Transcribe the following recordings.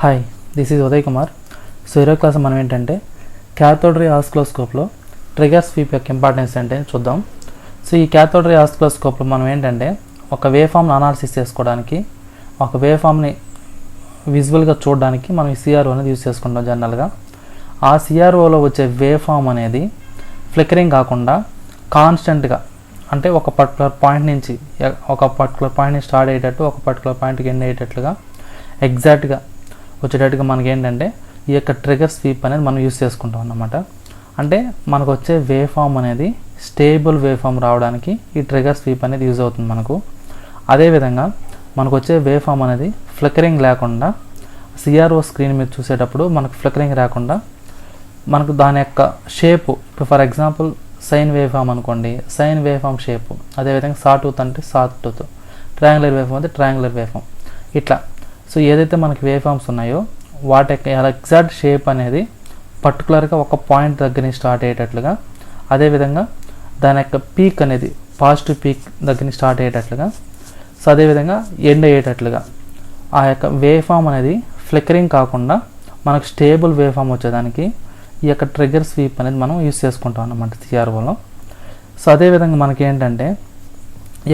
Hi, this is Uday Kumar. So ఈరోజు class మనం ఏంటంటే క్యాథోడ్ రే ఆసిల్లోస్కోప్లో ట్రిగర్ స్వీప్ యొక్క ఇంపార్టెన్స్ అంటే చూద్దాం. సో ఈ క్యాథోడ్ రే ఆసిల్లోస్కోప్లో మనం ఏంటంటే ఒక వేవ్ ఫామ్ని అనాలిసిస్ చేసుకోవడానికి, ఒక వేవ్ ఫామ్ని విజువల్గా చూడడానికి మనం ఈ సిఆర్ఓ అనేది యూజ్ చేసుకుంటాం జనరల్గా. ఆ సిఆర్ఓలో వచ్చే వేవ్ ఫామ్ అనేది ఫ్లికరింగ్ కాకుండా కాన్స్టెంట్గా, అంటే ఒక పర్టికులర్ పాయింట్ నుంచి స్టార్ట్ అయ్యేటట్టు, ఒక పర్టికులర్ పాయింట్కి ఎండ్ అయ్యేటట్లుగా ఎగ్జాక్ట్గా వచ్చేటట్టుగా మనకి ఏంటంటే ఈ యొక్క ట్రిగర్ స్వీప్ అనేది మనం యూస్ చేసుకుంటాం అన్నమాట. అంటే మనకు వచ్చే వేవ్ ఫామ్ అనేది స్టేబుల్ వేవ్ ఫామ్ రావడానికి ఈ ట్రిగర్ స్వీప్ అనేది యూజ్ అవుతుంది మనకు. అదేవిధంగా మనకు వచ్చే వేవ్ ఫామ్ అనేది ఫ్లికరింగ్ లేకుండా, సిఆర్ఓ స్క్రీన్ మీద చూసేటప్పుడు మనకు ఫ్లికరింగ్ రాకుండా మనకు దాని యొక్క షేపు, ఇప్పుడు for example sine wave form అనుకోండి, సైన్ వేవ్ ఫామ్ షేపు, అదేవిధంగా సా టూత్ అంటే saw tooth, triangular wave form అంటే ట్రయాంగులర్ వేవ్ ఫామ్, ఇట్లా. సో ఏదైతే మనకి వేవ్ ఫామ్స్ ఉన్నాయో వాటి యొక్క ఎగ్జాక్ట్ షేప్ అనేది పర్టికులర్గా ఒక పాయింట్ దగ్గర నుంచి స్టార్ట్ అయ్యేటట్లుగా, అదేవిధంగా దాని యొక్క పీక్ అనేది పాజిటివ్ పీక్ దగ్గర నుంచి స్టార్ట్ అయ్యేటట్లుగా, సో అదేవిధంగా ఎండ్ అయ్యేటట్లుగా ఆ యొక్క వేవ్ ఫామ్ అనేది ఫ్లికరింగ్ కాకుండా మనకు స్టేబుల్ వేవ్ ఫామ్ వచ్చేదానికి ఈ యొక్క ట్రిగర్ స్వీప్ అనేది మనం యూస్ చేసుకుంటాం అన్నమాట సిఆర్ఓలో. సో అదేవిధంగా మనకి ఏంటంటే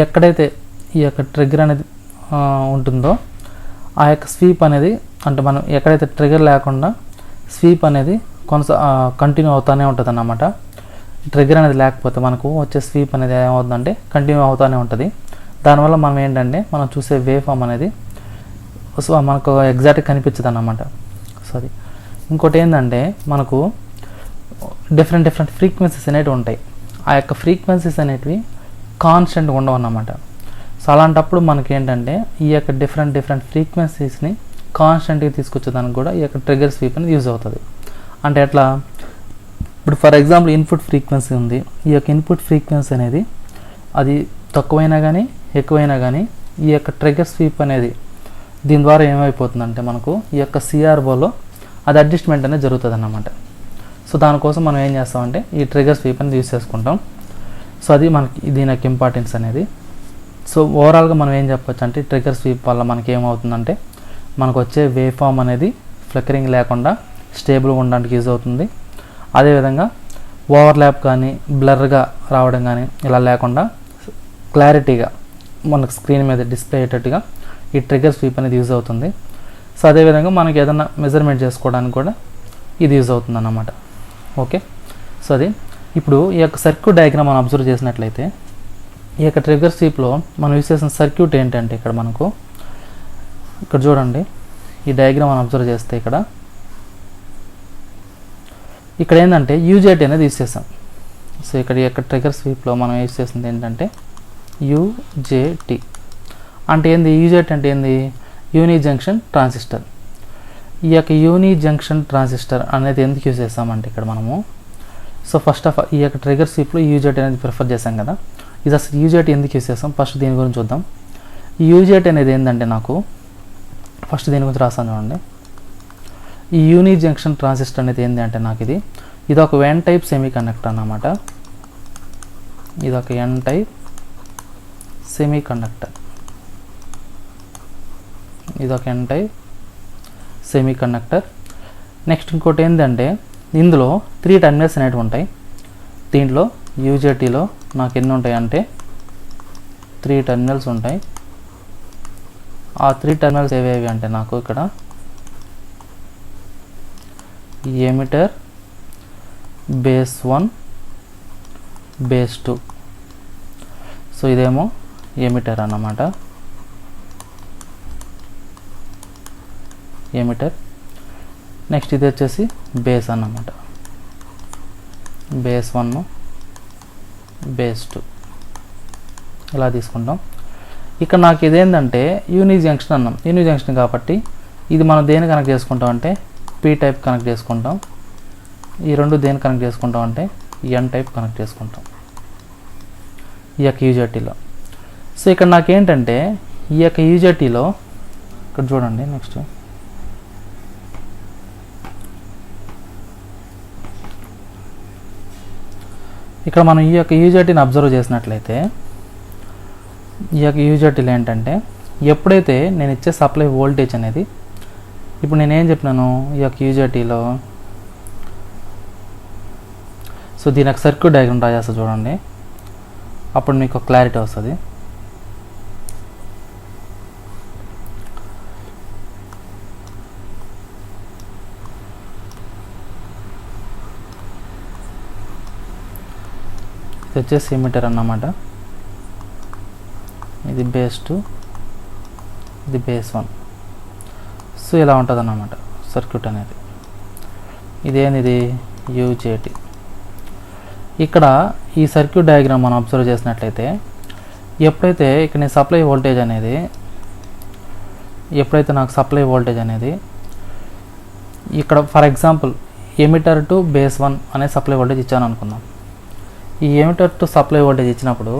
ఎక్కడైతే ఈ యొక్క ట్రిగర్ అనేది ఉంటుందో ఆ యొక్క స్వీప్ అనేది, అంటే మనం ఎక్కడైతే ట్రిగర్ లేకుండా స్వీప్ అనేది కంటిన్యూ అవుతూనే ఉంటుంది అన్నమాట. ట్రిగర్ అనేది లేకపోతే మనకు వచ్చే స్వీప్ అనేది ఏమవుతుందంటే కంటిన్యూ అవుతూనే ఉంటుంది. దానివల్ల మనం ఏంటంటే మనం చూసే వేవ్ ఫామ్ అనేది మనకు ఎగ్జాక్ట్గా కనిపించదు అన్నమాట. సో అది ఇంకోటి ఏంటంటే మనకు డిఫరెంట్ ఫ్రీక్వెన్సీస్ అనేవి ఉంటాయి. ఆ యొక్క ఫ్రీక్వెన్సీస్ అనేటివి కాన్స్టెంట్గా ఉండవు అన్నమాట. సో అలాంటప్పుడు మనకి ఏంటంటే ఈ యొక్క డిఫరెంట్ ఫ్రీక్వెన్సీస్ని కాన్స్టెంట్గా తీసుకొచ్చేదానికి కూడా ఈ యొక్క ట్రిగర్ స్వీప్ అనేది యూజ్ అవుతుంది. అంటే ఎట్లా, ఇప్పుడు ఫర్ ఎగ్జాంపుల్ ఇన్పుట్ ఫ్రీక్వెన్సీ ఉంది. ఈ యొక్క ఇన్పుట్ ఫ్రీక్వెన్సీ అనేది అది తక్కువైనా కానీ ఎక్కువైనా కానీ ఈ యొక్క ట్రిగర్ స్వీప్ అనేది దీని ద్వారా ఏమైపోతుందంటే మనకు ఈ యొక్క సిఆర్ఓలో అది అడ్జస్ట్మెంట్ అనేది జరుగుతుంది అన్నమాట. సో దానికోసం మనం ఏం చేస్తామంటే ఈ ట్రిగర్ స్వీప్ అనేది యూజ్ చేసుకుంటాం. సో అది మనకి దీని యొక్క ఇంపార్టెన్స్ అనేది. సో ఓవరాల్గా మనం ఏం చెప్పొచ్చు అంటే ట్రిగర్ స్వీప్ వల్ల మనకి ఏమవుతుందంటే మనకు వచ్చే వేవ్ ఫామ్ అనేది ఫ్లికరింగ్ లేకుండా స్టేబుల్గా ఉండడానికి యూజ్ అవుతుంది. అదేవిధంగా ఓవర్లాప్ కానీ బ్లర్గా రావడం కానీ ఇలా లేకుండా క్లారిటీగా మనకు స్క్రీన్ మీద డిస్ప్లే అయ్యేటట్టుగా ఈ ట్రిగర్ స్వీప్ అనేది యూజ్ అవుతుంది. సో అదేవిధంగా మనకి ఏదైనా మెజర్మెంట్ చేసుకోవడానికి కూడా ఇది యూజ్ అవుతుంది అన్నమాట. ఓకే, సో అది ఇప్పుడు ఈ యొక్క సర్క్యూట్ డయాగ్రామ్ మనం అబ్జర్వ్ చేసినట్లయితే ఈ యొక్క ట్రిగర్ స్వీప్లో మనం యూజ్ చేసిన సర్క్యూట్ ఏంటంటే ఇక్కడ చూడండి, ఈ డయాగ్రామ్ మనం అబ్జర్వ్ చేస్తే ఇక్కడ ఏంటంటే యూజెటీ అనేది యూజ్ చేసాం. సో ఇక్కడ ఈ యొక్క ట్రిగర్ స్వీప్లో మనం యూజ్ చేసింది ఏంటంటే యూజేటీ అంటే ఏంది? యూజెటీ అంటే ఏంది? Uni junction transistor. ఈ యొక్క యూని జంక్షన్ ట్రాన్సిస్టర్ అనేది ఎందుకు యూజ్ చేస్తామంటే ఇక్కడ మనము, సో ఫస్ట్ ఆఫ్ ఆల్ ఈ యొక్క ట్రిగర్ స్వీప్లో యూజెటీ అనేది ప్రిఫర్ చేసాం కదా. ఇది అసలు యూజెటీ ఎందుకు యూజ్ చేస్తాం, ఫస్ట్ దీని గురించి చూద్దాం. ఈ యూజెటీ అనేది ఏంటంటే నాకు ఫస్ట్ దీని గురించి రాస్తాను చూడండి. ఈ యూని జంక్షన్ ట్రాన్సిస్టర్ అనేది ఏంటి అంటే నాకు ఇది ఒక ఎన్ టైప్ సెమీ కండక్టర్ అన్నమాట. ఇది ఒక ఎన్ టైప్ సెమీ కండక్టర్. ఇది ఒక N type semiconductor. Next ఇంకోటి ఏంటంటే ఇందులో 3 టర్మినల్స్ అనేవి ఉంటాయి. దీంట్లో యూజెటీలో నాకు ఎన్ని ఉంటాయి అంటే 3 టర్మినల్స్ ఉంటాయి. ఆ 3 టర్మినల్స్ ఏవేవి అంటే నాకు ఇక్కడ ఎమిటర్, బేస్ 1, బేస్ 2. సో ఇదేమో ఎమిటర్ అన్నమాట, ఎమిటర్. నెక్స్ట్ ఇది వచ్చేసి బేస్ అన్నమాట, బేస్ 1, బేస్ 2 ఇలా తీసుకుంటాం. ఇక్కడ నాకు ఇదేంటంటే యూని జంక్షన్ అన్నాం. యూని జంక్షన్ కాబట్టి ఇది మనం దేని కనెక్ట్ చేసుకుంటాం అంటే పీ టైప్ కనెక్ట్ చేసుకుంటాం. ఈ రెండు దేని కనెక్ట్ చేసుకుంటాం అంటే ఎన్ టైప్ కనెక్ట్ చేసుకుంటాం ఈ యొక్క యూజెటీలో. సో ఇక్కడ నాకేంటంటే ఈ యొక్క యూజెటీలో ఇక్కడ చూడండి, నెక్స్ట్ ఇక్కడ మనం ఈ యొక్క యూజెటీని అబ్జర్వ్ చేసినట్లయితే ఈ యొక్క యూజెటీలు ఏంటంటే ఎప్పుడైతే నేను ఇచ్చే సప్లై వోల్టేజ్ అనేది ఇప్పుడు నేనేం చెప్పినాను ఈ యొక్క యూజేటీలో, సో దీని యొక్క సర్క్యూట్ డయాగ్రామ్ డ్రా చేస్తా చూడండి, అప్పుడు మీకు క్లారిటీ వస్తుంది. ఇది వచ్చేసి ఎమిటర్ అన్నమాట, ఇది బేస్ 2, ఇది బేస్ 1. సో ఇలా ఉంటుంది అన్నమాట సర్క్యూట్ అనేది. ఇదేంది యూజేటీ. ఇక్కడ ఈ సర్క్యూట్ డయాగ్రామ్ మనం అబ్జర్వ్ చేసినట్లయితే ఎప్పుడైతే ఇక్కడ నేను సప్లై వోల్టేజ్ అనేది నాకు సప్లై వోల్టేజ్ అనేది ఇక్కడ for example emitter to base 1 అనే సప్లై వోల్టేజ్ ఇచ్చాను అనుకుందాం. ఈ ఎమిటర్ టు సప్లై వోల్టేజ్ ఇచ్చినప్పుడు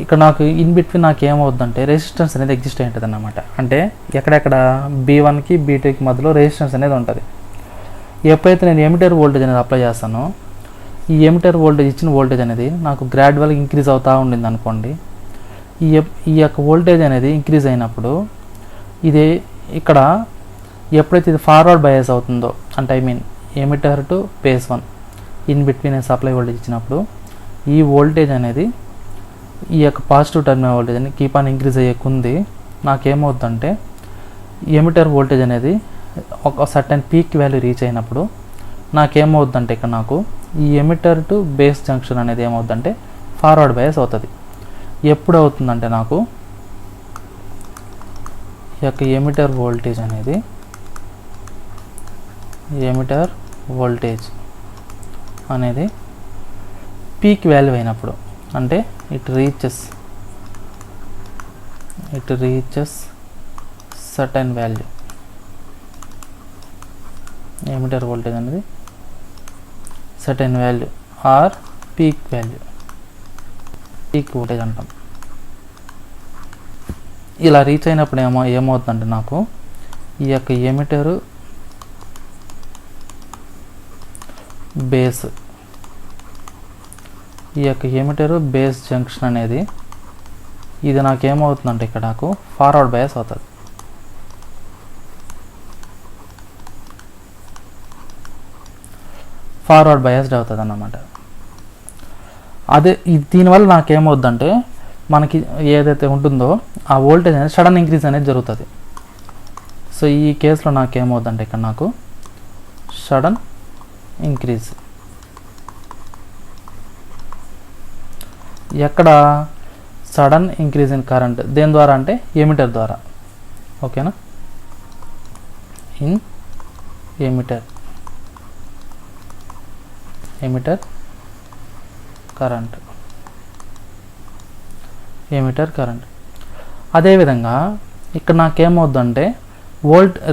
ఇక్కడ నాకు ఇన్ బిట్వీన్ నాకు ఏమవుతుందంటే రెసిస్టెన్స్ అనేది ఎగ్జిస్ట్ అయి ఉంటుంది అన్నమాట. అంటే ఎక్కడెక్కడ B1కి B2కి మధ్యలో రెసిస్టెన్స్ అనేది ఉంటుంది. ఎప్పుడైతే నేను ఎమిటర్ వోల్టేజ్ అనేది అప్లై చేస్తానో ఈ ఎమిటర్ వోల్టేజ్ ఇచ్చిన వోల్టేజ్ అనేది నాకు గ్రాడ్యువల్గా ఇంక్రీజ్ అవుతూ ఉండింది అనుకోండి. ఈ యొక్క వోల్టేజ్ అనేది ఇంక్రీజ్ అయినప్పుడు ఇదే ఇక్కడ ఎప్పుడైతే ఇది ఫార్వర్డ్ బయాస్ అవుతుందో, అంటే emitter to base 1 in between supply voltage ఇచ్చినప్పుడు ఈ వోల్టేజ్ అనేది ఈ యొక్క పాజిటివ్ టర్మినల్ వోల్టేజ్ అని కీప్ ఆన్ ఇంక్రీజ్ అయ్యే కొంది నాకేమవుతుందంటే ఎమిటర్ వోల్టేజ్ అనేది ఒక సర్టెన్ పీక్ వాల్యూ రీచ్ అయినప్పుడు నాకేమవుతుందంటే ఇక్కడ నాకు ఈ ఎమిటర్ టు బేస్ జంక్షన్ అనేది ఏమవుతుందంటే ఫార్వర్డ్ బయాస్ అవుతుంది. ఎప్పుడు అవుతుందంటే నాకు ఈ యొక్క ఎమిటర్ వోల్టేజ్ అనేది పీక్ వాల్యూ అయినప్పుడు, అంటే it reaches certain value. Emitter voltage అనేది certain value or peak voltage అంటాం. ఇలా రీచ్ అయినప్పుడు ఏమవుతుందంటే నాకు ఈ యొక్క ఎమిటర్ బేస్ జంక్షన్ అనేది ఇది నాకేమవుతుందంటే ఇక్కడ నాకు ఫార్వర్డ్ బయాస్ అవుతుంది. ఫార్వర్డ్ బయాస్డ్ అవుతుంది అన్నమాట. అదే దీనివల్ల నాకేమవుద్దంటే మనకి ఏదైతే ఉంటుందో ఆ వోల్టేజ్ అనేది సడన్ ఇంక్రీజ్ అనేది జరుగుతుంది. సో ఈ కేసులో నాకేమవుద్దంటే ఇక్కడ నాకు సడన్ ఇంక్రీజ్ ఎక్కడ సడన్ ఇంక్రీజ్ ఇన్ కరెంట్ దేని ద్వారా అంటే ఎమిటర్ ద్వారా. ఓకేనా, ఇన్ ఎమిటర్ కరెంట్. అదేవిధంగా ఇక్కడ నాకేమవుద్దంటే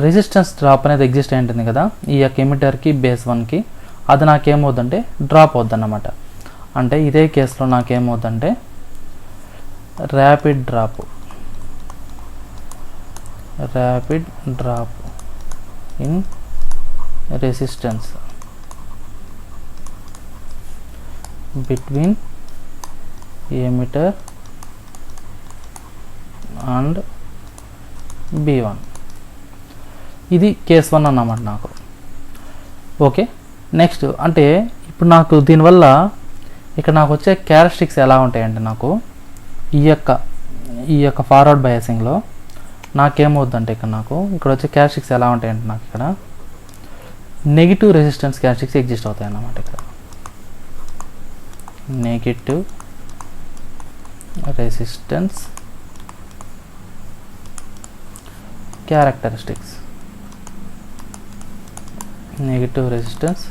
రెసిస్టెన్స్ డ్రాప్ అనేది ఎగ్జిస్ట్ అయి ఉంటుంది కదా ఈ యొక్క ఎమిటర్కి బేస్ 1కి, అది నాకేమవుద్దంటే డ్రాప్ అవుద్ది అన్నమాట. అంటే ఇదే కేసులో నాకేమవుద్దంటే rapid drop in resistance between emitter and B1. ఇది కేస్ 1 అన్నమాట నాకు. ఓకే, నెక్స్ట్ అంటే ఇప్పుడు నాకు దీనివల్ల ఇక్కడ నాకు వచ్చే క్యారెక్టరిస్టిక్స్ ఎలా ఉంటాయంటే నాకు ఈ యొక్క ఫార్వర్డ్ బయాసింగ్లో నాకేమవుద్దంటే ఇక్కడ వచ్చే క్యారెక్టరిస్టిక్స్ ఎలా ఉంటాయంటే నాకు ఇక్కడ నెగిటివ్ రెసిస్టెన్స్ క్యారెక్టరిస్టిక్స్ ఎగ్జిస్ట్ అవుతాయి అన్నమాట. ఇక్కడ నెగిటివ్ రెసిస్టెన్స్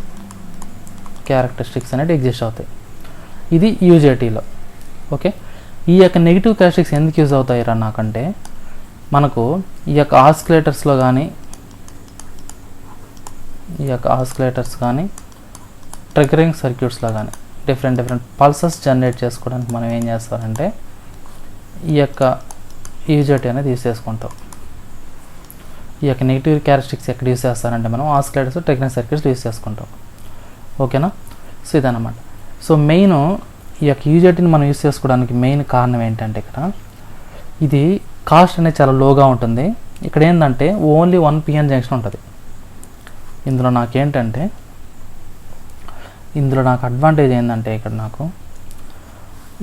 క్యారెక్టరిస్టిక్స్ అనేది ఎగ్జిస్ట్ అవుతాయి. ఇది యూజేటీలో. ఓకే, ఈ యొక్క నెగిటివ్ క్యారెక్టరిస్టిక్స్ ఎందుకు యూజ్ అవుతాయి రా నాకంటే మనకు ఈ యొక్క ఆసిలేటర్స్లో కానీ ట్రిగరింగ్ సర్క్యూట్స్లో కానీ డిఫరెంట్ పల్సెస్ జనరేట్ చేసుకోవడానికి మనం ఏం చేస్తారంటే ఈ యొక్క యూజేటీ అనేది యూజ్ చేసుకుంటాం. ఈ యొక్క నెగిటివ్ క్యారెక్టరిస్టిక్స్ ఎక్కడ యూజ్ చేస్తారంటే మనం ఆసిలేటర్స్ ట్రిగరింగ్ సర్క్యూట్స్ యూజ్ చేసుకుంటాం. ఓకేనా, సో ఇదన్నమాట. సో మెయిన్ ఈ యొక్క యూజేటీని మనం యూజ్ చేసుకోవడానికి మెయిన్ కారణం ఏంటంటే ఇక్కడ ఇది కాస్ట్ అనేది చాలా లోగా ఉంటుంది. ఇక్కడ ఏంటంటే ఓన్లీ 1 పిఎన్ జంక్షన్ ఉంటుంది. ఇందులో నాకేంటంటే నాకు అడ్వాంటేజ్ ఏంటంటే ఇక్కడ నాకు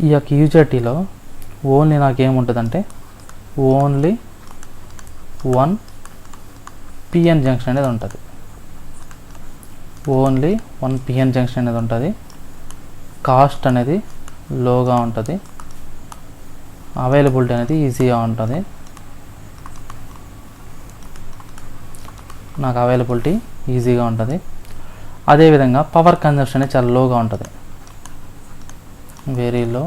ఈ యొక్క యూజెటీలో ఓన్లీ నాకేముంటుందంటే ఓన్లీ 1 పిఎన్ జంక్షన్ అనేది ఉంటుంది. ఓన్లీ 1 పిఎన్ జంక్షన్ అనేది ఉంటుంది. కాస్ట్ అనేది లోగా ఉంటుంది. అవైలబిలిటీ అనేది ఈజీగా ఉంటుంది. నాకు అవైలబిలిటీ ఈజీగా ఉంటుంది. అదేవిధంగా పవర్ కన్జంప్షన్ అనేది చాలా లోగా ఉంటుంది. Very low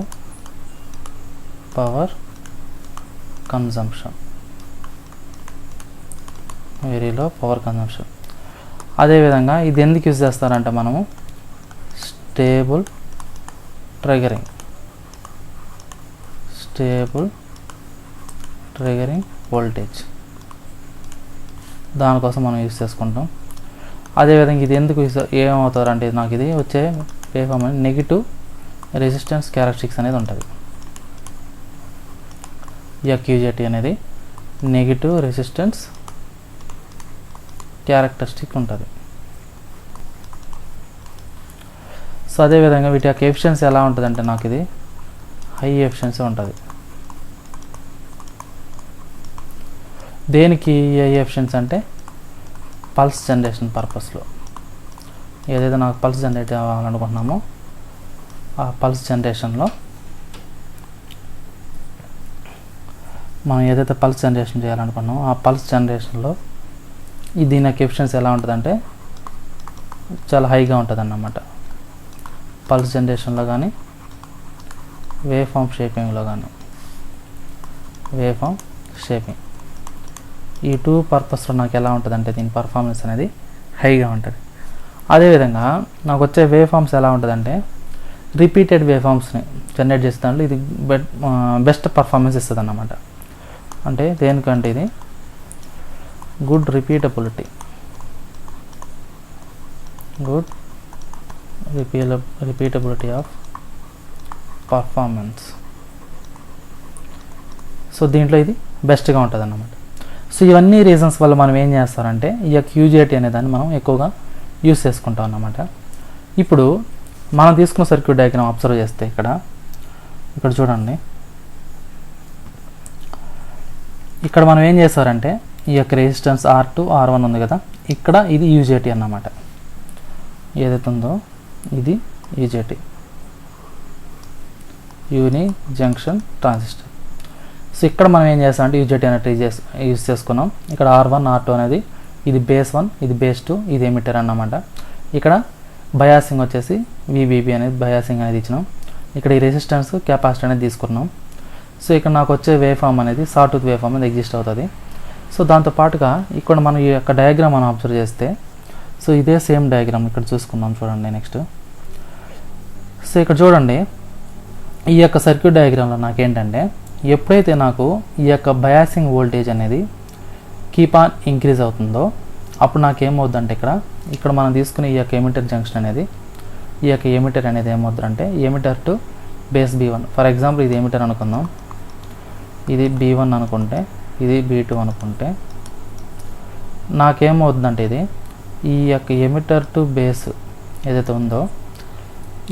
power consumption, very low power consumption. అదేవిధంగా ఇది ఎందుకు యూజ్ చేస్తారంటే మనము స్టేబుల్ ట్రిగరింగ్ వోల్టేజ్ దానికోసం మనం యూజ్ చేసుకుంటాం. అదేవిధంగా ఇది ఎందుకు ఏమవుతారంటే నాకు ఇది వచ్చే వేవ్ఫార్మ్ అనేది నెగిటివ్ రెసిస్టెన్స్ క్యారెక్టరిస్టిక్స్ అనేది ఉంటుంది. ఈ క్యూజెటీ అనేది నెగిటివ్ రెసిస్టెన్స్ క్యారెక్టరిస్టిక్ ఉంటుంది. సో అదేవిధంగా వీటి యొక్క ఎఫిషియన్సీ ఎలా ఉంటుందంటే నాకు ఇది హై ఎఫిషియన్సీ ఉంటుంది. దేనికి హై ఎఫిషియన్సీ అంటే పల్స్ జనరేషన్ పర్పస్లో. ఏదైతే నాకు పల్స్ జనరేట్ అవ్వాలనుకుంటున్నామో ఆ పల్స్ జనరేషన్లో మనం ఏదైతే పల్స్ జనరేషన్ చేయాలనుకున్నామో ఆ పల్స్ జనరేషన్లో దీని యొక్క ఎఫిషియన్సీ ఎలా ఉంటుందంటే చాలా హైగా ఉంటుంది అన్నమాట. పల్స్ జనరేషన్లో కానీ వేవ్ ఫామ్ షేపింగ్లో కానీ ఈ 2 పర్పస్లో నాకు ఎలా ఉంటుందంటే దీని పర్ఫార్మెన్స్ అనేది హైగా ఉంటుంది. అదేవిధంగా నాకు వచ్చే వేవ్ ఫామ్స్ ఎలా ఉంటుందంటే రిపీటెడ్ వేవ్ ఫామ్స్ని జనరేట్ చేసే దాంట్లో ఇది బెస్ట్ పర్ఫార్మెన్స్ ఇస్తుంది అన్నమాట. అంటే దేనికంటే ఇది good repeatability of performance. So దీంట్లో ఇది బెస్ట్గా ఉంటుంది అన్నమాట. సో ఇవన్నీ రీజన్స్ వల్ల మనం ఏం చేస్తారంటే ఈ యొక్క యూజెటీ అనే దాన్ని మనం ఎక్కువగా యూస్ చేసుకుంటాం అన్నమాట. ఇప్పుడు మనం తీసుకున్న సర్క్యూట్ డయాగ్రామ్ అబ్జర్వ్ చేస్తే ఇక్కడ చూడండి, ఇక్కడ మనం ఏం చేస్తారంటే ఈ యొక్క రెసిస్టెన్స్ R2 R1 ఉంది కదా, ఇక్కడ ఇది యూజెటీ అన్నమాట. ఏదైతే ఉందో ఇది యూజెటీ, యూని జంక్షన్ ట్రాన్సిస్టర్. సో ఇక్కడ మనం ఏం చేస్తామంటే యూజెటీ అనేది యూజ్ చేసుకున్నాం. ఇక్కడ R1 R2 అనేది ఇది బేస్ 1, ఇది బేస్ 2, ఇది ఎమిటర్ అన్నమాట. ఇక్కడ బయాసింగ్ వచ్చేసి VBB అనేది బయాసింగ్ అనేది ఇచ్చినాం. ఇక్కడ ఈ రెసిస్టెన్స్ కెపాసిటీ అనేది తీసుకున్నాం. సో ఇక్కడ నాకు వచ్చే వేవ్ ఫామ్ అనేది సాటూత్ వేవ్ ఫామ్ అనేది ఎగ్జిస్ట్ అవుతుంది. సో దాంతోపాటుగా ఇక్కడ మనం ఈ యొక్క డయాగ్రామ్ మనం అబ్జర్వ్ చేస్తే సో ఇదే సేమ్ డయాగ్రామ్ ఇక్కడ చూసుకుందాం చూడండి. నెక్స్ట్ సో ఇక్కడ చూడండి, ఈ యొక్క సర్క్యూట్ డయాగ్రామ్లో నాకేంటంటే ఎప్పుడైతే నాకు ఈ యొక్క బయాసింగ్ వోల్టేజ్ అనేది కీప్ ఆన్ ఇంక్రీజ్ అవుతుందో అప్పుడు నాకేమవుద్దంటే ఇక్కడ మనం తీసుకునే ఈ యొక్క ఎమిటర్ జంక్షన్ అనేది ఈ యొక్క ఎమిటర్ అనేది ఏమవుతుందంటే emitter to base B1. For example ఇది ఎమిటర్ అనుకుందాం, ఇది B1 అనుకుంటే, ఇది B2 అనుకుంటే, నాకేమవుతుందంటే ఇది ఈ యొక్క ఎమిటర్ టు బేస్ ఏదైతే ఉందో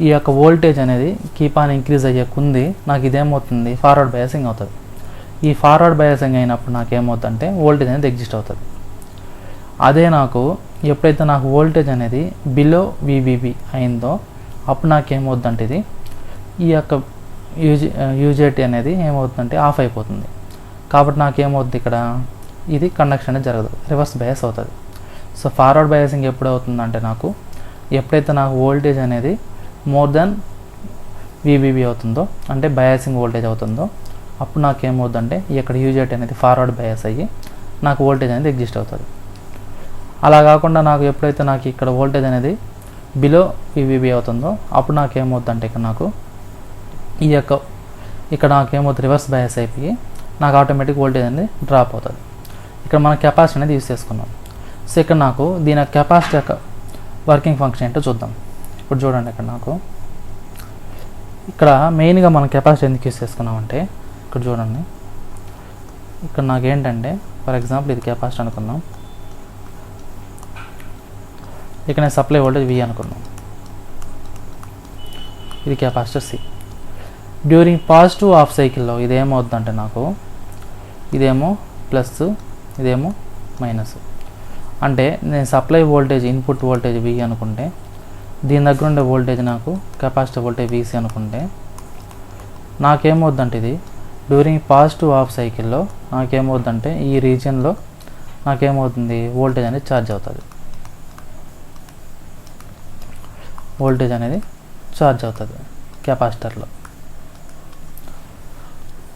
ఈ యొక్క వోల్టేజ్ అనేది కీప్ ఆన్ ఇంక్రీజ్ అయ్యే కొంది నాకు ఇదేమవుతుంది ఫార్వర్డ్ బయాసింగ్ అవుతుంది. ఈ ఫార్వర్డ్ బయాసింగ్ అయినప్పుడు నాకేమవుతుందంటే వోల్టేజ్ అనేది ఎగ్జిస్ట్ అవుతుంది. అదే నాకు ఎప్పుడైతే నాకు వోల్టేజ్ అనేది బిలో VBB అయిందో అప్పుడు నాకేమవుతుందంటే ఇది ఈ యొక్క యూజెటీ అనేది ఏమవుతుందంటే ఆఫ్ అయిపోతుంది. కాబట్టి నాకేమవుతుంది ఇక్కడ ఇది కండక్షన్ అనేది జరగదు, రివర్స్ బయాస్ అవుతుంది. సో ఫార్వర్డ్ బయాసింగ్ ఎప్పుడు అవుతుందంటే నాకు ఎప్పుడైతే నాకు వోల్టేజ్ అనేది మోర్ దెన్ VBB అవుతుందో అంటే బయాసింగ్ వోల్టేజ్ అవుతుందో అప్పుడు నాకేమవుతుందంటే ఇక్కడ యూజెటీ అనేది ఫార్వర్డ్ బయాస్ అయ్యి నాకు వోల్టేజ్ అనేది ఎగ్జిస్ట్ అవుతుంది. అలా కాకుండా నాకు ఎప్పుడైతే నాకు ఇక్కడ వోల్టేజ్ అనేది బిలో VBB అవుతుందో అప్పుడు నాకేమవుతుందంటే ఈ యొక్క ఇక్కడ నాకేమవుతుంది రివర్స్ బయాస్ అయిపోయి నాకు ఆటోమేటిక్ వోల్టేజ్ అనేది డ్రాప్ అవుతుంది. ఇక్కడ మన కెపాసిటీ అనేది యూస్ చేసుకున్నాం. సో ఇక్కడ నాకు దీని కెపాసిటీ యొక్క వర్కింగ్ ఫంక్షన్ ఏంటో చూద్దాం. ఇప్పుడు చూడండి, ఇక్కడ మెయిన్గా మనం కెపాసిటీ ఎందుకు యూస్ చేసుకున్నామంటే ఇక్కడ చూడండి, ఇక్కడ నాకేంటంటే ఫర్ ఎగ్జాంపుల్ ఇది కెపాసిటర్ అనుకుందాం. ఇక్కడ నేను సప్లై వోల్టేజ్ V అనుకున్నాం. ఇది capacitor C. During positive half సైకిల్లో ఇదేమవుతుందంటే నాకు ఇదేమో ప్లస్, ఇదేమో మైనస్. అంటే నేను supply voltage input voltage V అనుకుంటే దీని దగ్గర ఉండే వోల్టేజ్ నాకు కెపాసిటర్ వోల్టేజ్ VC అనుకుంటే నాకేమవుద్దంటే ఇది డ్యూరింగ్ పాజిటివ్ హాఫ్ సైకిల్లో నాకేమవుద్దంటే ఈ రీజియన్లో నాకేమవుతుంది వోల్టేజ్ అనేది ఛార్జ్ అవుతుంది. వోల్టేజ్ అనేది ఛార్జ్ అవుతుంది, కెపాసిటర్లో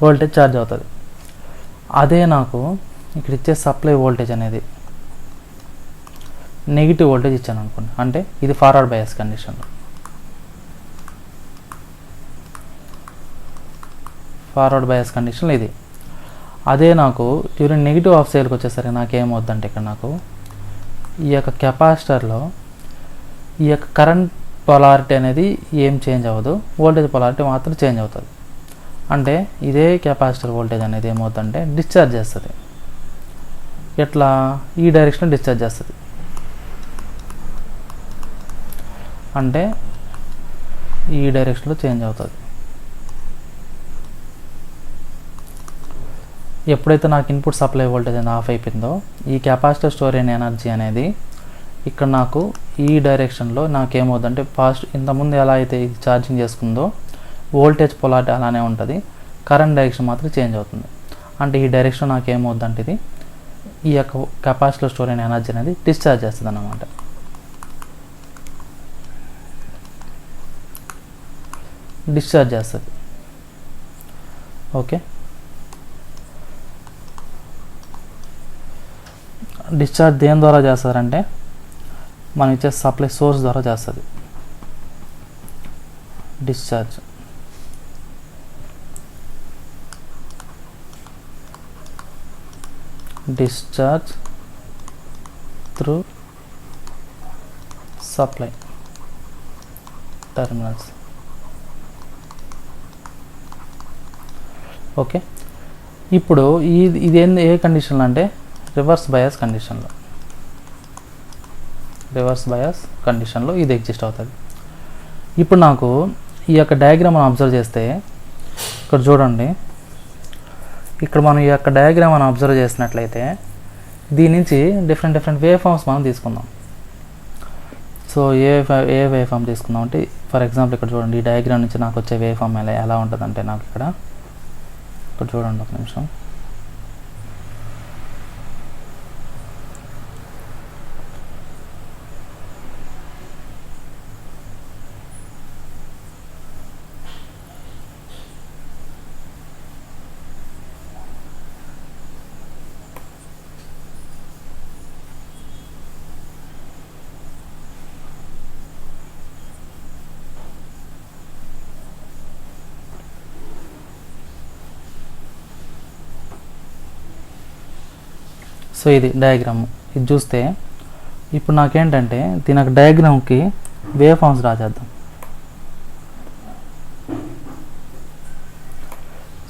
వోల్టేజ్ ఛార్జ్ అవుతుంది. అదే నాకు ఇక్కడ ఇచ్చే సప్లై వోల్టేజ్ అనేది నెగిటివ్ వోల్టేజ్ ఇచ్చాను అనుకోండి, అంటే ఇది ఫార్వర్డ్ బయాస్ కండిషన్లో. ఫార్వర్డ్ బయాస్ కండిషన్లో ఇది. అదే నాకు డ్యూరింగ్ నెగిటివ్ హాఫ్ సైకిల్కి వచ్చేసరికి నాకేమవుద్దంటే ఇక్కడ నాకు ఈ యొక్క కెపాసిటర్లో ఈ యొక్క కరెంట్ పొలారిటీ అనేది ఏం చేంజ్ అవ్వదు, వోల్టేజ్ పొలారిటీ మాత్రం చేంజ్ అవుతుంది. అంటే ఇదే కెపాసిటర్ వోల్టేజ్ అనేది ఏమవుతుందంటే డిశ్చార్జ్ చేస్తుంది. ఎట్లా? ఈ డైరెక్షన్లో డిశ్చార్జ్ చేస్తుంది. అంటే ఈ డైరెక్షన్లో చేంజ్ అవుతుంది. ఎప్పుడైతే నాకు ఇన్పుట్ సప్లై వోల్టేజ్ అనేది ఆఫ్ అయిపోయిందో ఈ కెపాసిటర్ స్టోర్ అయిన ఎనర్జీ అనేది ఇక్కడ నాకు ఈ డైరెక్షన్లో నాకేమవుతుందంటే ఇంతకుముందు ఎలా అయితే ఇది ఛార్జింగ్ చేసుకుందో వోల్టేజ్ పొలారిటీ అలానే ఉంటుంది, కరెంట్ డైరెక్షన్ మాత్రం చేంజ్ అవుతుంది. అంటే ఈ డైరెక్షన్ నాకేమవుతుందంటే ఇది ఈ యొక్క కెపాసిటర్ స్టోర్ అయిన ఎనర్జీ అనేది డిశ్చార్జ్ చేస్తుంది అన్నమాట. డిశ్చార్జ్ చేస్తుంది. ఓకే, డిశ్చార్జ్ దేని ద్వారా చేస్తారంటే మనం ఇచ్చే సప్లై సోర్స్ ద్వారా చేస్తుంది. Discharge through supply terminals. Okay, ఇప్పుడు ఇదేంది ఏ కండిషన్లో అంటే రివర్స్ బయాస్ కండిషన్లో ఇది ఎగ్జిస్ట్ అవుతుంది. ఇప్పుడు నాకు ఈ యొక్క డయాగ్రామ్ మనం అబ్జర్వ్ చేస్తే ఇక్కడ చూడండి, ఇక్కడ మనం ఈ యొక్క డయాగ్రామ్ మనం అబ్జర్వ్ చేసినట్లయితే దీని నుంచి డిఫరెంట్ వేవ్ ఫామ్స్ మనం తీసుకుందాం. సో ఏ వేవ్ ఫామ్ తీసుకుందాం అంటే ఫర్ ఎగ్జాంపుల్ ఇక్కడ చూడండి, ఈ డయాగ్రామ్ నుంచి నాకు వచ్చే వేవ్ ఫామ్ ఎలా ఉంటుందంటే నాకు ఇక్కడ చూడండి ఒక నిమిషం. సో ఇది డయాగ్రామ్. ఇది చూస్తే ఇప్పుడు నాకేంటంటే దీని డయాగ్రామ్కి వేవ్ ఫామ్స్ రాసేద్దాం.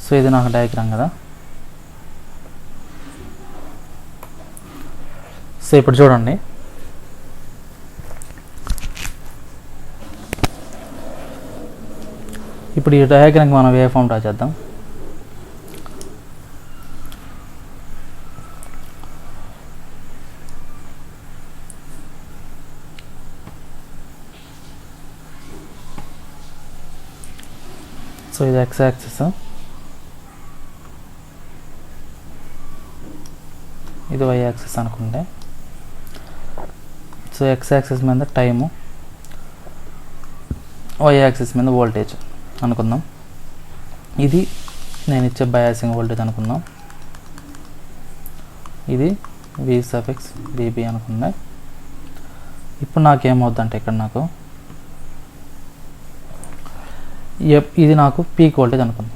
సో ఇది నాకు డయాగ్రామ్ కదా. సో ఇప్పుడు చూడండి, ఇప్పుడు ఈ డయాగ్రామ్కి మనం వేవ్ ఫామ్ రాసేద్దాం. సో ఇది ఎక్స్ యాక్సిస్, ఇది వై యాక్సిస్ అనుకుంటే. సో ఎక్స్ యాక్సిస్ మీద టైము, వై యాక్సిస్ మీద వోల్టేజ్ అనుకుందాం. ఇది నేను ఇచ్చే బయాసింగ్ వోల్టేజ్ అనుకుందాం. ఇది V(VB) అనుకుందా. ఇప్పుడు నాకేమవుతుందంటే ఇక్కడ నాకు ఇది నాకు పీక్ వోల్టేజ్ అనుకుందాం.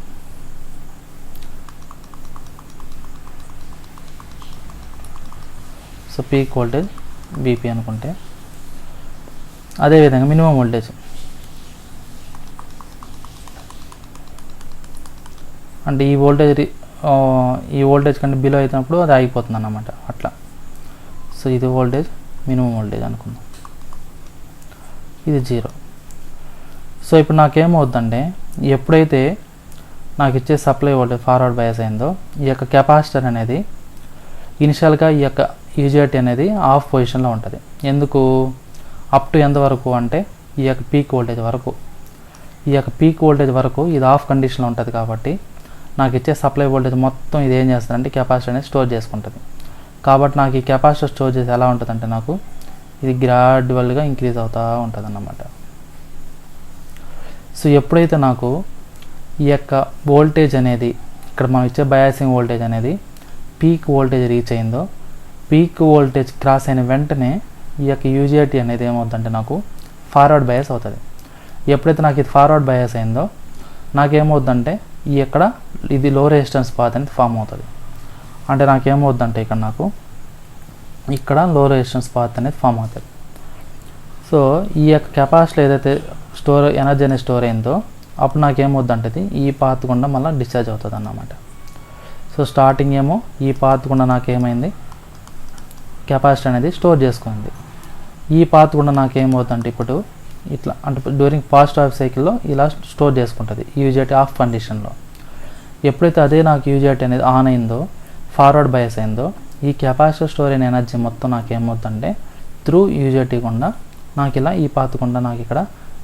సో పీక్ వోల్టేజ్ VP అనుకుంటే, అదేవిధంగా మినిమం వోల్టేజ్ అంటే ఈ వోల్టేజ్ ఈ వోల్టేజ్ కంటే బిలో అవుతున్నప్పుడు అది ఆగిపోతుంది అన్నమాట అట్లా. సో ఇది వోల్టేజ్, మినిమం వోల్టేజ్ అనుకుందాం, ఇది 0. సో ఇప్పుడు నాకేమవుతుందంటే ఎప్పుడైతే నాకు ఇచ్చే సప్లై వోల్టేజ్ ఫార్వర్డ్ బయాస్ అయిందో ఈ యొక్క కెపాసిటర్ అనేది ఇనిషియల్గా ఈ యొక్క యూజీటీ అనేది ఆఫ్ పొజిషన్లో ఉంటుంది. ఎందుకు? అప్ టు ఎంత వరకు అంటే ఈ యొక్క పీక్ వోల్టేజ్ వరకు. ఈ యొక్క పీక్ వోల్టేజ్ వరకు ఇది ఆఫ్ కండిషన్లో ఉంటుంది కాబట్టి నాకు ఇచ్చే సప్లై వోల్టేజ్ మొత్తం ఇది ఏం చేస్తుందంటే కెపాసిటర్ అనేది స్టోర్ చేసుకుంటుంది. కాబట్టి నాకు ఈ కెపాసిటర్ స్టోర్ చేసి ఎలా ఉంటుందంటే నాకు ఇది గ్రాడ్యువల్గా ఇంక్రీజ్ అవుతూ ఉంటుంది అన్నమాట. సో ఎప్పుడైతే నాకు ఈ యొక్క వోల్టేజ్ అనేది ఇక్కడ మనం ఇచ్చే బయాసింగ్ వోల్టేజ్ అనేది పీక్ వోల్టేజ్ రీచ్ అయిందో, పీక్ వోల్టేజ్ క్రాస్ అయిన వెంటనే ఈ యొక్క యూజీటీ అనేది ఏమవుతుందంటే నాకు ఫార్వర్డ్ బయాస్ అవుతుంది. ఎప్పుడైతే నాకు ఇది ఫార్వర్డ్ బయాస్ అయిందో నాకేమవుతుందంటే ఈ ఇక్కడ ఇది లో రెసిస్టెన్స్ పాత్ అనేది ఫామ్ అవుతుంది. అంటే నాకేమవుతుందంటే ఇక్కడ లో రెసిస్టెన్స్ పాత్ అనేది ఫామ్ అవుతుంది. సో ఈ యొక్క కెపాసిటీ ఏదైతే ఎనర్జీ అనేది స్టోర్ అయిందో అప్పుడు నాకేమవుతుందంటే ఈ పాత్ గుండా మళ్ళీ డిశ్చార్జ్ అవుతుంది అన్నమాట. సో స్టార్టింగ్ ఏమో ఈ పాత్ గుండా నాకేమైంది, కెపాసిటీ అనేది స్టోర్ చేసుకుంది. ఈ పాత్ గుండా నాకేమవుతుందంటే ఇప్పుడు ఇట్లా అంటే డ్యూరింగ్ పాజిటివ్ హాఫ్ సైకిల్లో ఇలా స్టోర్ చేసుకుంటుంది యూజీటీ ఆఫ్ కండిషన్లో. ఎప్పుడైతే అదే నాకు యూజీటీ అనేది ఆన్ అయిందో, ఫార్వర్డ్ బయాస్ అయిందో, ఈ కెపాసిటర్ స్టోర్ అయిన ఎనర్జీ మొత్తం నాకేమవుతుందంటే త్రూ యూజీటీ గుండా నాకు ఇలా ఈ పాత్ గుండా నాకు ఇక్కడ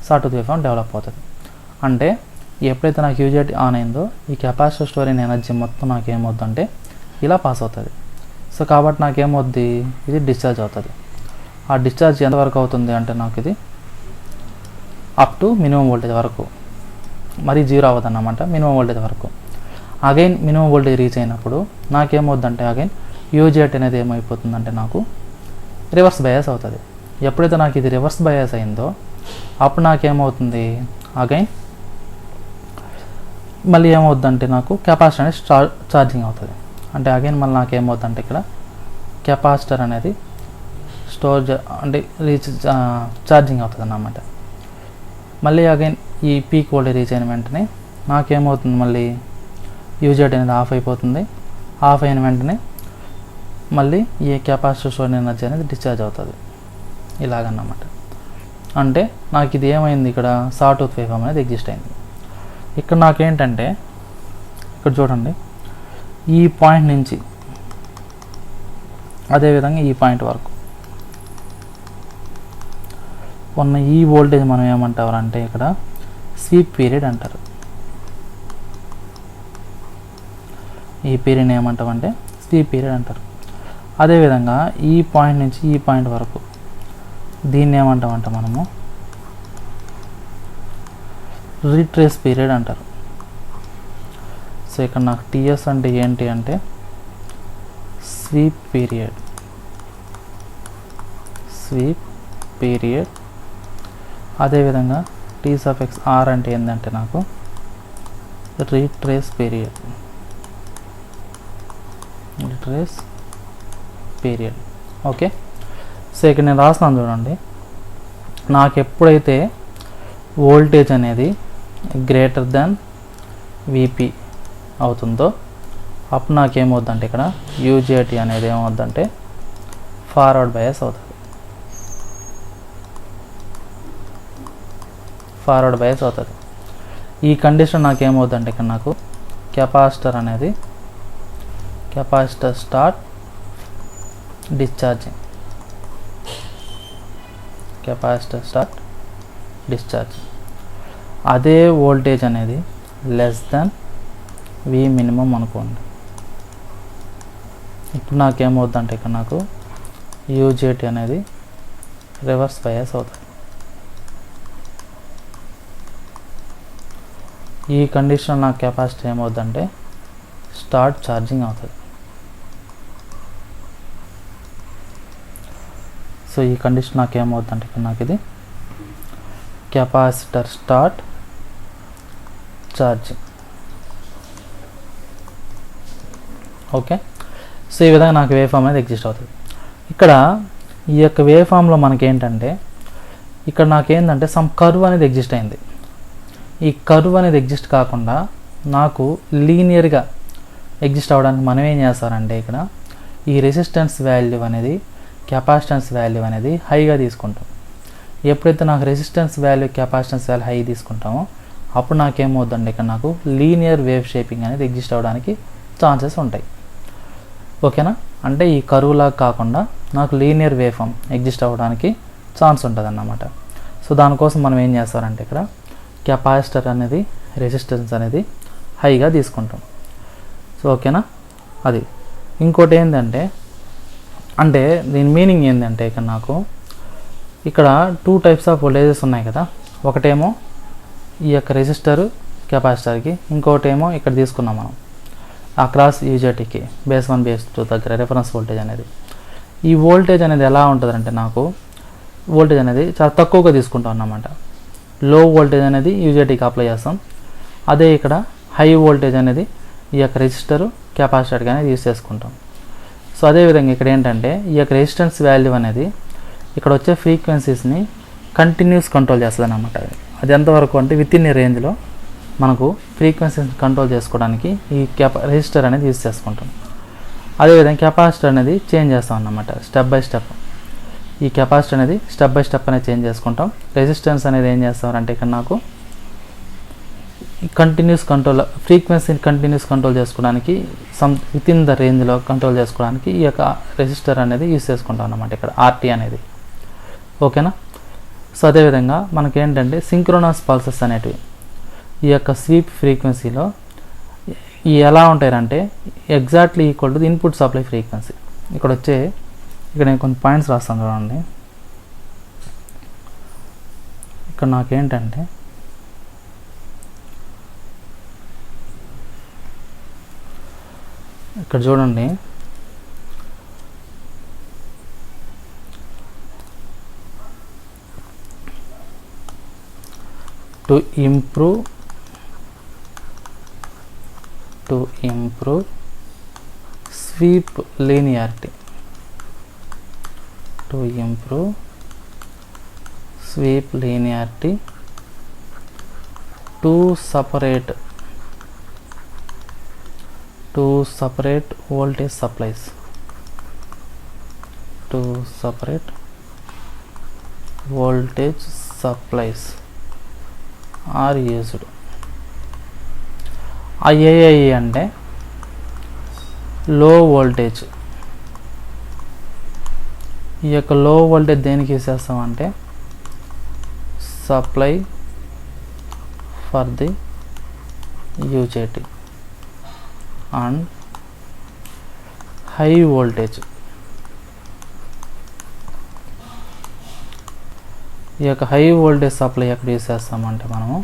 సాటూత్ వేవ్ ఫామ్ డెవలప్ అవుతుంది. అంటే ఎప్పుడైతే నాకు యూజీటీ ఆన్ అయిందో ఈ కెపాసిటర్ స్టోర్ అయిన ఎనర్జీ మొత్తం నాకేమవుతుందంటే ఇలా పాస్ అవుతుంది. సో కాబట్టి నాకేమవుద్ది, ఇది డిశ్చార్జ్ అవుతుంది. ఆ డిశ్చార్జ్ ఎంతవరకు అవుతుంది అంటే నాకు ఇది అప్ టు మినిమం వోల్టేజ్ వరకు, మరి 0 అవ్వదు అన్నమాట, మినిమం వోల్టేజ్ వరకు. అగైన్ మినిమం వోల్టేజ్ రీచ్ అయినప్పుడు నాకేమవుద్దంటే అగైన్ యూజీటీ అనేది ఏమైపోతుందంటే నాకు రివర్స్ బయాస్ అవుతుంది. ఎప్పుడైతే నాకు ఇది రివర్స్ బయాస్ అయిందో అప్పుడు నాకేమవుతుంది, అగైన్ మళ్ళీ ఏమవుద్దంటే నాకు కెపాసిటర్ అనేది ఛార్జింగ్ అవుతుంది. అంటే అగైన్ మళ్ళీ నాకేమవుతుందంటే ఇక్కడ కెపాసిటర్ అనేది ఛార్జింగ్ అవుతుంది అన్నమాట. మళ్ళీ అగైన్ ఈ పీక్ వోల్టేజ్ రీచ్ అయిన వెంటనే నాకేమవుతుంది, మళ్ళీ యూజీటీ అనేది ఆఫ్ అయిపోతుంది. ఆఫ్ అయిన వెంటనే మళ్ళీ ఈ కెపాసిటర్ స్టోర్ ఎనర్జీ అనేది డిశ్చార్జ్ అవుతుంది ఇలాగన్నమాట. అంటే నాకు ఇది ఏమైంది, ఇక్కడ సాటూత్ వేవ్ ఫామ్ అనేది ఎగ్జిస్ట్ అయింది. ఇక్కడ నాకేంటంటే ఇక్కడ చూడండి, ఈ పాయింట్ నుంచి అదేవిధంగా ఈ పాయింట్ వరకు ఉన్న ఈ వోల్టేజ్ మనం ఏమంటారు అంటే ఇక్కడ స్వీప్ పీరియడ్ అంటారు. ఈ పీరియడ్ ఏమంటామంటే స్వీప్ పీరియడ్ అంటారు. అదేవిధంగా ఈ పాయింట్ నుంచి ఈ పాయింట్ వరకు దీన్ని ఏమంటామంటే మనము రీట్రేస్ పీరియడ్ అంటారు. సో ఇక్కడ నాకు టీఎస్ అంటే ఏంటి అంటే స్వీప్ పీరియడ్, స్వీప్ పీరియడ్. అదేవిధంగా టీ సఫిక్స్ ఆర్ అంటే ఏంటంటే నాకు retrace period, retrace period. Okay. So ఇక్కడ నేను రాస్తున్నాను చూడండి, నాకు ఎప్పుడైతే వోల్టేజ్ అనేది గ్రేటర్ దాన్ విపి అవుతుందో అప్పుడు నాకేమవుద్దంటే ఇక్కడ యూజీటీ అనేది ఏమవుద్దంటే ఫార్వర్డ్ బయాస్ అవుతుంది, ఫార్వర్డ్ బయాస్ అవుతుంది. ఈ కండిషన్ నాకేమవుద్దంటే ఇక్కడ నాకు కెపాసిటర్ అనేది start discharging, capacitor start discharge. అదే వోల్టేజ్ అనేది లెస్ దాన్ వి మినిమం అనుకోండి. ఇప్పుడు నాకేమవుద్దంటే ఇక్కడ నాకు యూజీటీ అనేది రివర్స్ బయాస్ అవుతుంది. ఈ కండిషన్ నాకు కెపాసిటీ ఏమవుద్దంటే స్టార్ట్ ఛార్జింగ్ అవుతుంది. సో ఈ కండిషన్ నాకు ఏమవుతుందంటే ఇక్కడ నాకు ఇది capacitor start charging. Okay. So ఈ విధంగా నాకు వేవ్ ఫామ్ అనేది ఎగ్జిస్ట్ అవుతుంది. ఇక్కడ ఈ యొక్క వేవ్ ఫామ్లో మనకేంటంటే ఇక్కడ నాకేంటంటే సమ్ కర్వ్ అనేది ఎగ్జిస్ట్ అయింది. ఈ కర్వ్ అనేది ఎగ్జిస్ట్ కాకుండా నాకు లీనియర్గా ఎగ్జిస్ట్ అవ్వడానికి మనం ఏం చేస్తారంటే ఇక్కడ ఈ రెసిస్టెన్స్ వాల్యూ అనేది కెపాసిటెన్స్ వాల్యూ అనేది హైగా తీసుకుంటాం. ఎప్పుడైతే నాకు resistance value capacitance value high తీసుకుంటామో అప్పుడు నాకేమవుతుందండి ఇక్కడ నాకు లీనియర్ వేవ్ షేపింగ్ అనేది ఎగ్జిస్ట్ అవ్వడానికి ఛాన్సెస్ ఉంటాయి. ఓకేనా, అంటే ఈ కరువులాగా కాకుండా నాకు లీనియర్ వేవ్ ఫామ్ ఎగ్జిస్ట్ అవ్వడానికి ఛాన్స్ ఉంటుంది అన్నమాట. సో దానికోసం మనం ఏం చేస్తారంటే ఇక్కడ కెపాసిటర్ అనేది రెసిస్టెన్స్ అనేది హైగా తీసుకుంటాం. సో ఓకేనా, అది. ఇంకోటి ఏంటంటే అంటే దీని మీనింగ్ ఏంటంటే ఇక్కడ నాకు ఇక్కడ 2 టైప్స్ ఆఫ్ వోల్టేజెస్ ఉన్నాయి కదా. ఒకటేమో ఈ యొక్క రెసిస్టర్ కెపాసిటర్కి, ఇంకోటేమో ఇక్కడ తీసుకున్నాం మనం అక్రాస్ యూజెటీకి బేస్ 1 బేస్ 2 దగ్గర రిఫరెన్స్ వోల్టేజ్ అనేది. ఈ వోల్టేజ్ అనేది ఎలా ఉంటుందంటే నాకు వోల్టేజ్ అనేది చాలా తక్కువగా తీసుకుంటాం అన్నమాట. లో వోల్టేజ్ అనేది యూజెటీకి అప్లై చేస్తాం. అదే ఇక్కడ హై వోల్టేజ్ అనేది ఈ యొక్క రెసిస్టర్ కెపాసిటర్కి అనేది యూజ్ చేసుకుంటాం. సో అదేవిధంగా ఇక్కడ ఏంటంటే ఈ యొక్క రెసిస్టెన్స్ వాల్యూ అనేది ఇక్కడ వచ్చే ఫ్రీక్వెన్సీస్ని కంటిన్యూస్ కంట్రోల్ చేస్తుంది అన్నమాట. అది ఎంతవరకు అంటే విత్ ఇన్ ఏ రేంజ్లో మనకు ఫ్రీక్వెన్సీని కంట్రోల్ చేసుకోవడానికి ఈ రెసిస్టర్ అనేది యూజ్ చేసుకుంటాం. అదేవిధంగా కెపాసిటర్ అనేది చేంజ్ చేస్తాం అన్నమాట స్టెప్ బై స్టెప్. ఈ కెపాసిటర్ అనేది స్టెప్ బై స్టెప్ అనేది చేంజ్ చేసుకుంటాం. రెసిస్టెన్స్ అనేది ఏం చేస్తామంటే ఇక్కడ నాకు కంటిన్యూస్ కంట్రోల్ ఫ్రీక్వెన్సీని కంటిన్యూస్ కంట్రోల్ చేసుకోవడానికి విత్ ఇన్ ద రేంజ్లో కంట్రోల్ చేసుకోవడానికి ఈ యొక్క రెసిస్టర్ అనేది యూజ్ చేసుకుంటాం అన్నమాట ఇక్కడ ఆర్టీ అనేది. ఓకేనా, సో అదేవిధంగా మనకేంటంటే సింక్రోనస్ పల్సెస్ అనేటివి ఈ యొక్క స్వీప్ ఫ్రీక్వెన్సీలో ఎలా ఉంటాయంటే exactly equal to the input supply frequency. ఇక్కడ నేను కొన్ని పాయింట్స్ రాస్తాను చూడండి. ఇక్కడ నాకేంటంటే ఇక్కడ చూడండి, to improve sweep linearity, to separate voltage supplies, are used. IAI అంటే లో వోల్టేజ్. ఈ యొక్క లో వోల్టేజ్ దేనికి యూజ్ చేస్తామంటే supply for the UJT. And high voltage, ఈ యొక్క హై వోల్టేజ్ సప్లై ఎక్కడ యూజ్ చేస్తామంటే మనము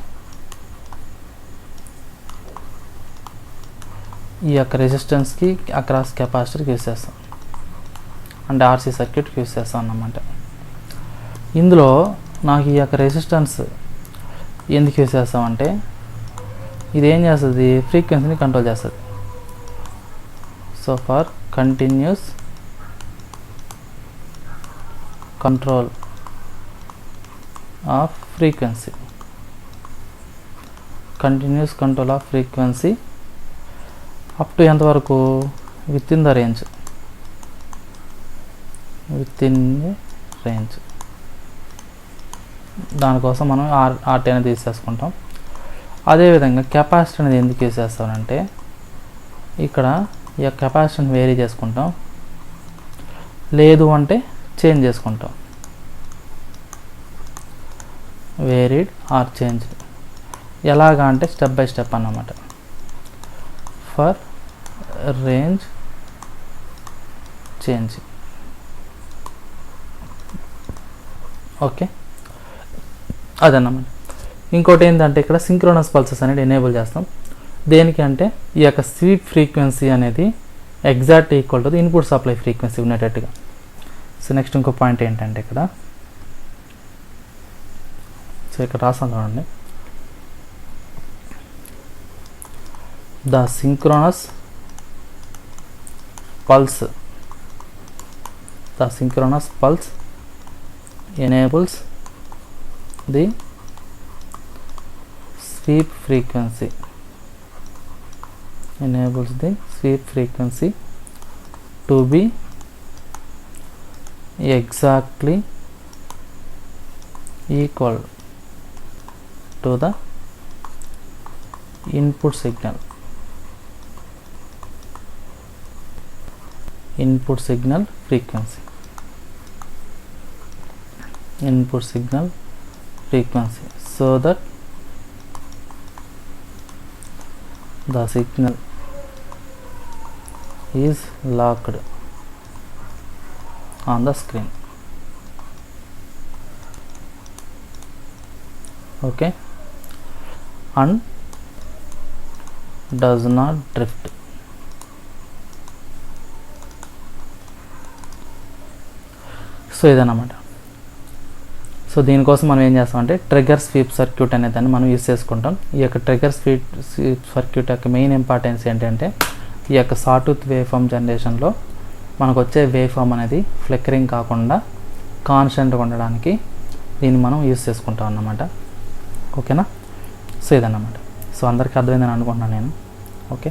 ఈ యొక్క రెసిస్టెన్స్కి అక్రాస్ కెపాసిటర్కి యూజ్ చేస్తాం, అంటే ఆర్సీ సర్క్యూట్కి యూజ్ చేస్తాం అన్నమాట. ఇందులో నాకు ఈ యొక్క రెసిస్టెన్స్ ఎందుకు యూజ్ చేస్తామంటే ఇది ఏం చేస్తుంది, ఫ్రీక్వెన్సీని కంట్రోల్ చేస్తుంది. So for continuous control off frequency, up to ఎంతవరకు విత్ ఇన్ ద రేంజ్, దానికోసం మనం ఆర్టీ అనేది తీసేసుకుంటాం. అదేవిధంగా కెపాసిటర్ అనేది ఎందుకు యూజ్ చేస్తామంటే ఇక్కడ ఈ యొక్క కెపాసిటర్ని వేరీ చేసుకుంటాం, లేదు అంటే చేంజ్ చేసుకుంటాం. వేరీడ్ ఆర్ చేంజ్ ఎలాగా అంటే స్టెప్ బై స్టెప్ అన్నమాట. For range change. ఓకే, అదన్నమాట. ఇంకోటి ఏంటంటే ఇక్కడ సింక్రోనస్ పల్సెస్ అనేది ఎనేబుల్ చేస్తాం. దేనికి అంటే ఈ యొక్క స్వీప్ ఫ్రీక్వెన్సీ అనేది exact equal to input supply frequency ఉండేటట్టుగా. సో నెక్స్ట్ ఇంకో పాయింట్ ఏంటంటే ఇక్కడ రాస్తాం చూడండి, the synchronous pulse enables the sweep frequency, sweep frequency to be exactly equal to the input signal frequency. So that the signal is locked on the screen. Okay, and does not drift. So ఇదన్నమాట. So దీనికోసం మనం ఏం చేస్తామంటే trigger sweep circuit అనే దాన్ని మనం use చేసుకుంటాం. ఈ యొక్క ట్రిగ్గర్ స్వీప్ సర్క్యూట్ యొక్క మెయిన్ ఇంపార్టెన్స్ ఏంటంటే ఈ యొక్క సాటూత్ వేవ్ ఫామ్ జనరేషన్లో మనకు వచ్చే వేవ్ ఫామ్ అనేది ఫ్లిక్కరింగ్ కాకుండా కాన్స్టెంట్గా ఉండడానికి దీన్ని మనం యూస్ చేసుకుంటాం అన్నమాట. ఓకేనా? సో ఇదన్నమాట. సో అందరికీ అర్థమైందని అనుకుంటున్నాను నేను. ఓకే.